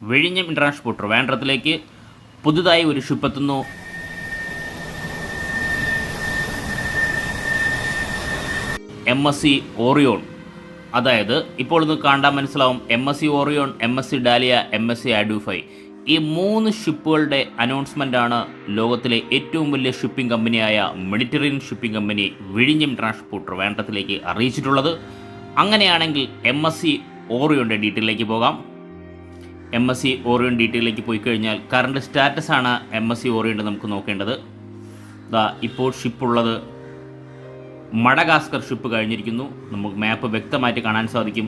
വിഴിഞ്ഞം international port ട്രിവാൻഡ്രത്തിലേക്ക് പുതുതായി ഒരു ഷിപ്പ് എത്തുന്നു. MSC Orion. അതായത് ഇപ്പോൾ ഇത് കണ്ടാൽ മനസ്സിലാവും, MSC Orion, MSC dahlia, MSC ആഡ്യൂഫൈ, ഈ 3 ഷിപ്പുകളുടെ അനൗൺസ്മെൻ്റാണ് ലോകത്തിലെ ഏറ്റവും വലിയ ഷിപ്പിംഗ് കമ്പനിയായ മെഡിറ്ററേനിയൻ ഷിപ്പിംഗ് കമ്പനി വിഴിഞ്ഞം ഇൻ്റർനാഷണൽ പോർട്ട് ട്രിവാൻഡ്രത്തിലേക്ക് അറിയിച്ചിട്ടുള്ളത്. അങ്ങനെയാണെങ്കിൽ MSC ഓറിയോൻ്റെ ഡീറ്റെയിലേക്ക് പോകാം. MSC ഓറിയോൺ ഡീറ്റെയിലേക്ക് പോയി കഴിഞ്ഞാൽ കറണ്ട് സ്റ്റാറ്റസ് ആണ് MSC ഓറിയോൻ്റെ നമുക്ക് നോക്കേണ്ടത്. ഇപ്പോൾ ഷിപ്പുള്ളത് മഡഗാസ്കർ ഷിപ്പ് കഴിഞ്ഞിരിക്കുന്നു. നമുക്ക് മാപ്പ് വ്യക്തമായിട്ട് കാണാൻ സാധിക്കും.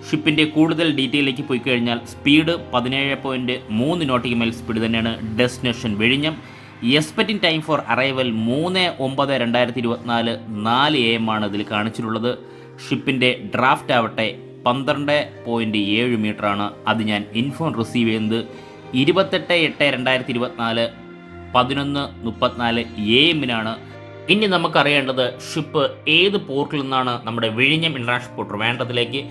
ഷിപ്പിൻ്റെ കൂടുതൽ ഡീറ്റെയിലേക്ക് പോയി കഴിഞ്ഞാൽ സ്പീഡ് 17.3 നോട്ടിക്കൽ മൈൽ സ്പീഡ് തന്നെയാണ്. ഡെസ്റ്റിനേഷൻ വിഴിഞ്ഞം. Expecting time for arrival 3/9/2024 4 AM ആണ് ഇതിൽ കാണിച്ചിട്ടുള്ളത്. ഷിപ്പിൻ്റെ ഡ്രാഫ്റ്റ് ആവട്ടെ 12.7 മീറ്ററാണ്. അത് ഞാൻ ഇൻഫോൺ റിസീവ് ചെയ്യുന്നത് 28/8/2024 11:34 AM ഇനി നമുക്കറിയേണ്ടത് ഷിപ്പ് ഏത് പോർട്ടിൽ നിന്നാണ് നമ്മുടെ വിഴിഞ്ഞം ഇൻ്റർനാഷണൽ പോർട്ട് ട്രിവാൻഡ്രത്തിലേക്ക്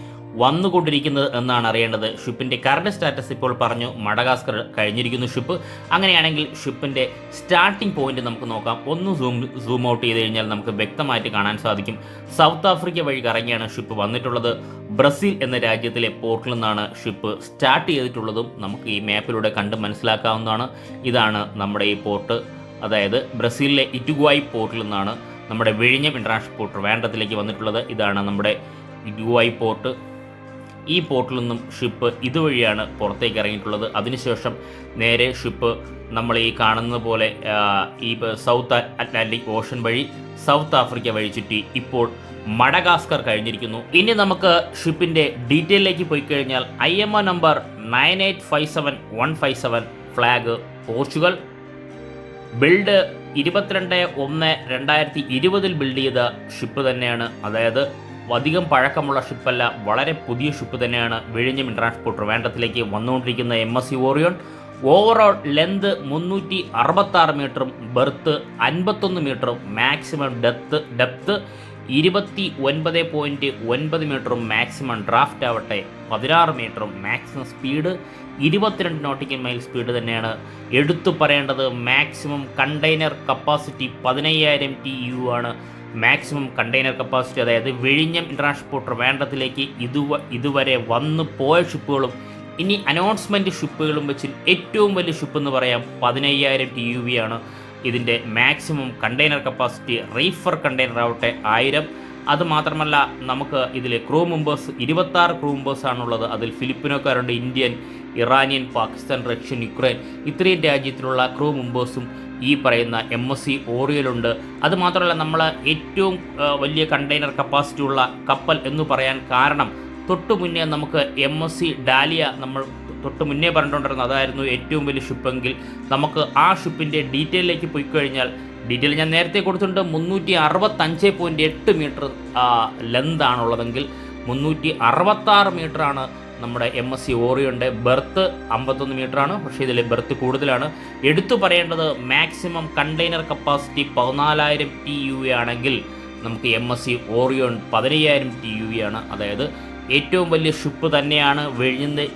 വന്നുകൊണ്ടിരിക്കുന്നത് എന്നാണ് അറിയേണ്ടത്. ഷിപ്പിൻ്റെ കറണ്ട് സ്റ്റാറ്റസ് ഇപ്പോൾ പറഞ്ഞു, മഡഗാസ്കർ കഴിഞ്ഞിരിക്കുന്നു ഷിപ്പ്. അങ്ങനെയാണെങ്കിൽ ഷിപ്പിൻ്റെ സ്റ്റാർട്ടിംഗ് പോയിന്റ് നമുക്ക് നോക്കാം. ഒന്ന് സൂം ഔട്ട് ചെയ്ത് കഴിഞ്ഞാൽ നമുക്ക് വ്യക്തമായിട്ട് കാണാൻ സാധിക്കും. സൗത്ത് ആഫ്രിക്ക വഴി കറങ്ങിയാണ് ഷിപ്പ് വന്നിട്ടുള്ളത്. ബ്രസീൽ എന്ന രാജ്യത്തിലെ പോർട്ടിൽ നിന്നാണ് ഷിപ്പ് സ്റ്റാർട്ട് ചെയ്തിട്ടുള്ളതും നമുക്ക് ഈ മാപ്പിലൂടെ കണ്ട് മനസ്സിലാക്കാവുന്നതാണ്. ഇതാണ് നമ്മുടെ ഈ പോർട്ട്. അതായത് ബ്രസീലിലെ ഇറ്റുഗ്വായ് പോർട്ടിൽ നിന്നാണ് നമ്മുടെ വിഴിഞ്ഞം ഇൻ്റർനാഷണൽ പോർട്ട് ട്രിവാൻഡ്രത്തിലേക്ക് വന്നിട്ടുള്ളത്. ഇതാണ് നമ്മുടെ ഇറ്റുഗ്വായ് പോർട്ട്. ഈ പോർട്ടിൽ നിന്നും ഷിപ്പ് ഇതുവഴിയാണ് പുറത്തേക്ക് ഇറങ്ങിയിട്ടുള്ളത്. അതിനുശേഷം നേരെ ഷിപ്പ് നമ്മൾ ഈ കാണുന്നത് പോലെ ഈ സൗത്ത് അറ്റ്ലാന്റിക് ഓഷൻ വഴി സൗത്ത് ആഫ്രിക്ക വഴി ചുറ്റി ഇപ്പോൾ മഡഗാസ്കർ കഴിഞ്ഞിരിക്കുന്നു. ഇനി നമുക്ക് ഷിപ്പിൻ്റെ ഡീറ്റെയിലേക്ക് പോയി കഴിഞ്ഞാൽ IMO number 9857157, flag Portugal, build 22/1/2020 build ചെയ്ത ഷിപ്പ് തന്നെയാണ്. അതായത് അധികം പഴക്കമുള്ള ഷിപ്പല്ല, വളരെ പുതിയ ഷിപ്പ് തന്നെയാണ് വിഴിഞ്ഞം ഇൻ്റർനാഷണൽ പോർട്ട് ട്രിവാൻഡ്രത്തിലേക്ക് വന്നുകൊണ്ടിരിക്കുന്ന MSC ഓറിയോൺ. ഓവറോൾ ലെന്ത് 366 മീറ്ററും ബെർത്ത് 51 മീറ്ററും മാക്സിമം ഡെപ്ത് 29.9 മീറ്ററും മാക്സിമം ഡ്രാഫ്റ്റ് ആവട്ടെ 16 മീറ്ററും maximum speed 22 nautical mile speed തന്നെയാണ്. എടുത്തു പറയേണ്ടത് മാക്സിമം കണ്ടെയ്നർ കപ്പാസിറ്റി 15,000 TEU ആണ്. മാക്സിമം കണ്ടെയ്നർ കപ്പാസിറ്റി, അതായത് വിഴിഞ്ഞം ഇൻ്റർനാഷണൽ പോർട്ട് ട്രിവാൻഡ്രത്തിലേക്ക് ഇതുവരെ വന്നു പോയ ഷിപ്പുകളും ഇനി അനൗൺസ്മെൻറ്റ് ഷിപ്പുകളും വെച്ച് ഏറ്റവും വലിയ ഷിപ്പ് എന്ന് പറയാം 15,000 TUV ആണ്. ഇതിൻ്റെ maximum container capacity reefer container ആവട്ടെ 1000. അതുമാത്രമല്ല നമുക്ക് ഇതിൽ ക്രൂ മെമ്പേഴ്സ് 26 ക്രൂ മെമ്പേഴ്സാണുള്ളത്. അതിൽ ഫിലിപ്പിനോക്കാരുണ്ട്, Indian, Iranian, Pakistan, Russian, Ukraine, ഇത്രയും രാജ്യത്തിലുള്ള ക്രൂ മെമ്പേഴ്സും ഈ പറയുന്ന MSC ഓറിയോയിലുണ്ട്. അതുമാത്രമല്ല നമ്മൾ ഏറ്റവും വലിയ കണ്ടെയ്നർ കപ്പാസിറ്റി ഉള്ള കപ്പൽ എന്ന് പറയാൻ കാരണം തൊട്ടു മുന്നേ നമുക്ക് MSC ഡാലിയ നമ്മൾ തൊട്ട് മുന്നേ പറഞ്ഞുകൊണ്ടിരുന്നത് അതായിരുന്നു ഏറ്റവും വലിയ ഷിപ്പെങ്കിൽ നമുക്ക് ആ ഷിപ്പിൻ്റെ ഡീറ്റെയിലേക്ക് പോയി കഴിഞ്ഞാൽ ഡീറ്റെയിൽ ഞാൻ നേരത്തെ കൊടുത്തിട്ടുണ്ട്. 365.8 മീറ്റർ ലെന്താണുള്ളതെങ്കിൽ 366 മീറ്ററാണ് നമ്മുടെ MSC ഓറിയോൻ്റെ. ബെർത്ത് 51 മീറ്ററാണ്, പക്ഷേ ഇതിൽ ബെർത്ത് കൂടുതലാണ്. എടുത്തു പറയേണ്ടത് മാക്സിമം കണ്ടെയ്നർ കപ്പാസിറ്റി 14,000 TUV ആണെങ്കിൽ നമുക്ക് MSC ഓറിയോൺ 15,000 TUV ആണ്. അതായത് ഏറ്റവും വലിയ ഷിപ്പ് തന്നെയാണ്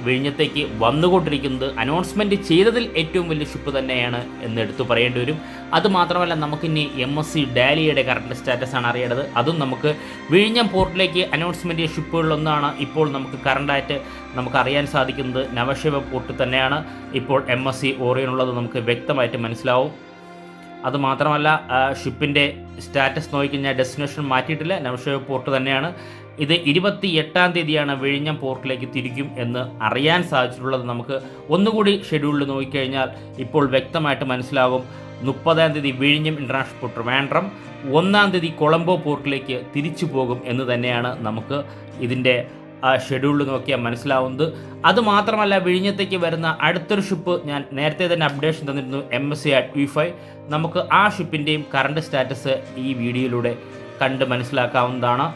വിഴിഞ്ഞത്തേക്ക് വന്നുകൊണ്ടിരിക്കുന്നത്. അനൗൺസ്മെൻറ്റ് ചെയ്തതിൽ ഏറ്റവും വലിയ ഷിപ്പ് തന്നെയാണ് എന്ന് എടുത്തു പറയേണ്ടി വരും. അതുമാത്രമല്ല നമുക്കിനി MSC ഡാലിയയുടെ കറണ്ട് സ്റ്റാറ്റസ് ആണ് അറിയേണ്ടത്. അതും നമുക്ക് വിഴിഞ്ഞം പോർട്ടിലേക്ക് അനൗൺസ്മെൻറ്റ് ചെയ്ത ഷിപ്പുകളിലൊന്നാണ്. ഇപ്പോൾ നമുക്ക് കറണ്ടായിട്ട് നമുക്ക് അറിയാൻ സാധിക്കുന്നത് നവശിവ പോർട്ട് തന്നെയാണ്. ഇപ്പോൾ MSC ഓറിയോൺ ഉള്ളത് നമുക്ക് വ്യക്തമായിട്ട് മനസ്സിലാവും. അതുമാത്രമല്ല ഷിപ്പിൻ്റെ സ്റ്റാറ്റസ് നോക്കിക്കഴിഞ്ഞാൽ ഡെസ്റ്റിനേഷൻ മാറ്റിയിട്ടില്ല, നവശിവ പോർട്ട് തന്നെയാണ്. ഇത് 28-ാം തീയതിയാണ് വിഴിഞ്ഞം പോർട്ടിലേക്ക് തിരിക്കും എന്ന് അറിയാൻ സാധിച്ചിട്ടുള്ളത്. നമുക്ക് ഒന്നുകൂടി ഷെഡ്യൂളിൽ നോക്കിക്കഴിഞ്ഞാൽ ഇപ്പോൾ വ്യക്തമായിട്ട് മനസ്സിലാകും. 30-ാം തീയതി വിഴിഞ്ഞം ഇൻ്റർനാഷണൽ പോർട്ട് ട്രിവാൻഡ്രം, 1-ാം തീയതി കൊളംബോ പോർട്ടിലേക്ക് തിരിച്ചു പോകും എന്ന് തന്നെയാണ് നമുക്ക് ഇതിൻ്റെ ഷെഡ്യൂളിൽ നോക്കിയാൽ മനസ്സിലാവുന്നത്. അതുമാത്രമല്ല വിഴിഞ്ഞത്തേക്ക് വരുന്ന അടുത്തൊരു ഷിപ്പ് ഞാൻ നേരത്തെ തന്നെ അപ്ഡേഷൻ തന്നിരുന്നു, MSC ആഡ്യൂഫൈ. നമുക്ക് ആ ഷിപ്പിൻ്റെയും കറണ്ട് സ്റ്റാറ്റസ് ഈ വീഡിയോയിലൂടെ കണ്ട് മനസ്സിലാക്കാവുന്നതാണ്.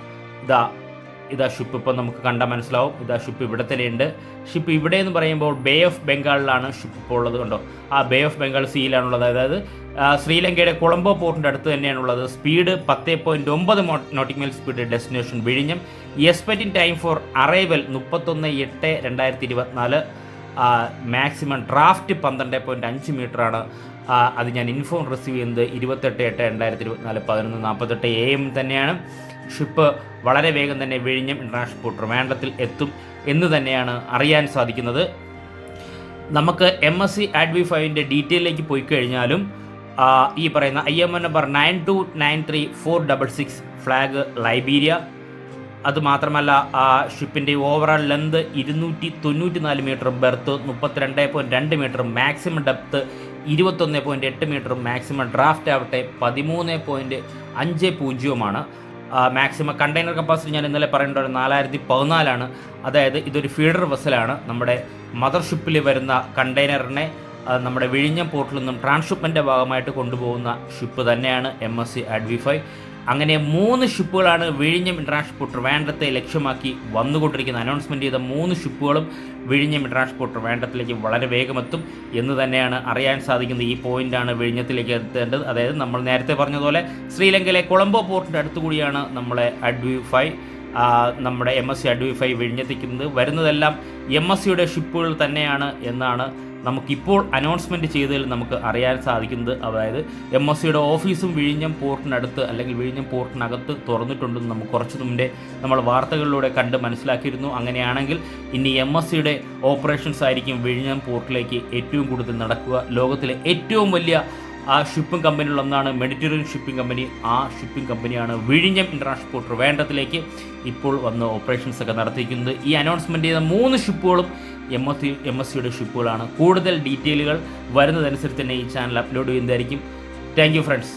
ഇതാ ഷിപ്പ് ഇപ്പോൾ നമുക്ക് കണ്ടാൽ മനസ്സിലാവും. ഇതാ ഷിപ്പ് ഇവിടെ തന്നെയുണ്ട്. ഷിപ്പ് ഇവിടെ എന്ന് പറയുമ്പോൾ ബേ ഓഫ് ബംഗാളിലാണ് ഷിപ്പ് ഇപ്പോൾ ഉള്ളത്. കണ്ടോ, ആ ബേ ഓഫ് ബംഗാൾ സീയിലാണുള്ളത്. അതായത് ശ്രീലങ്കയുടെ കൊളംബോ പോർട്ടിൻ്റെ അടുത്ത് തന്നെയാണുള്ളത്. Speed 10.9 nautical mile speed. Destination വിഴിഞ്ഞം. Expecting time for arrival 31/8/2024 maximum draft 12.5 മീറ്ററാണ്. അത് ഞാൻ ഇൻഫോം റിസീവ് ചെയ്യുന്നത് 28/8/2024 11:48 AM തന്നെയാണ്. ഷിപ്പ് വളരെ വേഗം തന്നെ വിഴിഞ്ഞം ഇൻ്റർനാഷണൽ പോർട്ട് ട്രിവാൻഡ്രത്തിൽ എത്തും എന്ന് തന്നെയാണ് അറിയാൻ സാധിക്കുന്നത്. നമുക്ക് MSC ADV5ൻ്റെ ഡീറ്റെയിലേക്ക് പോയി കഴിഞ്ഞാലും ഈ പറയുന്ന IMO നമ്പർ 9293-466 ഫ്ലാഗ് ലൈബീരിയ. അതുമാത്രമല്ല ഷിപ്പിൻ്റെ ഓവറോൾ ലെന്ത് 294 മീറ്ററും ബെർത്ത് 32.2 മീറ്ററും മാക്സിമം ഡെപ്ത് 21.8 മീറ്ററും മാക്സിമം ഡ്രാഫ്റ്റ് ആവട്ടെ 13.50 മാക്സിമം കണ്ടെയ്നർ കപ്പാസിറ്റി ഞാൻ ഇന്നലെ പറയേണ്ടത് 4014 അതായത് ഇതൊരു ഫീഡർ വെസലാണ്. നമ്മുടെ മദർഷിപ്പിൽ വരുന്ന കണ്ടെയ്നറിനെ നമ്മുടെ വിഴിഞ്ഞം പോർട്ടിൽ നിന്നും ട്രാൻസ്ഷിപ്മെൻ്റെ ഭാഗമായിട്ട് കൊണ്ടുപോകുന്ന ഷിപ്പ് തന്നെയാണ് MSC ADV5. അങ്ങനെ 3 ഷിപ്പുകളാണ് വിഴിഞ്ഞം ഇൻ്റർനാഷണൽ പോർട്ട് ട്രിവാൻഡ്രത്തെ ലക്ഷ്യമാക്കി വന്നുകൊണ്ടിരിക്കുന്നത്. അനൗൺസ്മെൻറ്റ് ചെയ്ത 3 ഷിപ്പുകളും വിഴിഞ്ഞം ഇൻ്റർനാഷണൽ പോർട്ട് ട്രിവാൻഡ്രത്തിലേക്ക് വളരെ വേഗമെത്തും എന്ന് തന്നെയാണ് അറിയാൻ സാധിക്കുന്നത്. ഈ പോയിൻ്റാണ് വിഴിഞ്ഞത്തിലേക്ക് എത്തേണ്ടത്. അതായത് നമ്മൾ നേരത്തെ പറഞ്ഞതുപോലെ ശ്രീലങ്കയിലെ കൊളംബോ പോർട്ടിൻ്റെ അടുത്തുകൂടിയാണ് നമ്മളെ ADV5 നമ്മുടെ MSC ADV5 വിഴിഞ്ഞെത്തിക്കുന്നത്. വരുന്നതെല്ലാം MSCയുടെ ഷിപ്പുകൾ തന്നെയാണ് എന്നാണ് നമുക്കിപ്പോൾ അനൗൺസ്മെൻറ്റ് ചെയ്തതിൽ നമുക്ക് അറിയാൻ സാധിക്കുന്നത്. അതായത് MSCയുടെ ഓഫീസും വിഴിഞ്ഞം പോർട്ടിനടുത്ത് അല്ലെങ്കിൽ വിഴിഞ്ഞം പോർട്ടിനകത്ത് തുറന്നിട്ടുണ്ടെന്ന് നമുക്ക് കുറച്ച് മുമ്പേ നമ്മൾ വാർത്തകളിലൂടെ കണ്ട് മനസ്സിലാക്കിയിരുന്നു. അങ്ങനെയാണെങ്കിൽ ഇനി MSCയുടെ ഓപ്പറേഷൻസ് ആയിരിക്കും വിഴിഞ്ഞം പോർട്ടിലേക്ക് ഏറ്റവും കൂടുതൽ നടക്കുക. ലോകത്തിലെ ഏറ്റവും വലിയ ഷിപ്പിംഗ് കമ്പനികളൊന്നാണ് മെഡിറ്ററേനിയൻ ഷിപ്പിംഗ് കമ്പനി. ആ ഷിപ്പിംഗ് കമ്പനിയാണ് വിഴിഞ്ഞം ഇൻ്റർനാഷണൽ പോർട്ട് ട്രിവാൻഡ്രത്തിലേക്ക് ഇപ്പോൾ വന്ന് ഓപ്പറേഷൻസ് ഒക്കെ നടത്തിയിരിക്കുന്നത്. ഈ അനൗൺസ്മെൻറ്റ് ചെയ്ത 3 ഷിപ്പുകളും MSCയുടെ ഷിപ്പുകളാണ്. കൂടുതൽ ഡീറ്റെയിലുകൾ വരുന്നതനുസരിച്ച് തന്നെ ഈ ചാനൽ അപ്ലോഡ് ചെയ്യുന്നതായിരിക്കും. Thank you friends.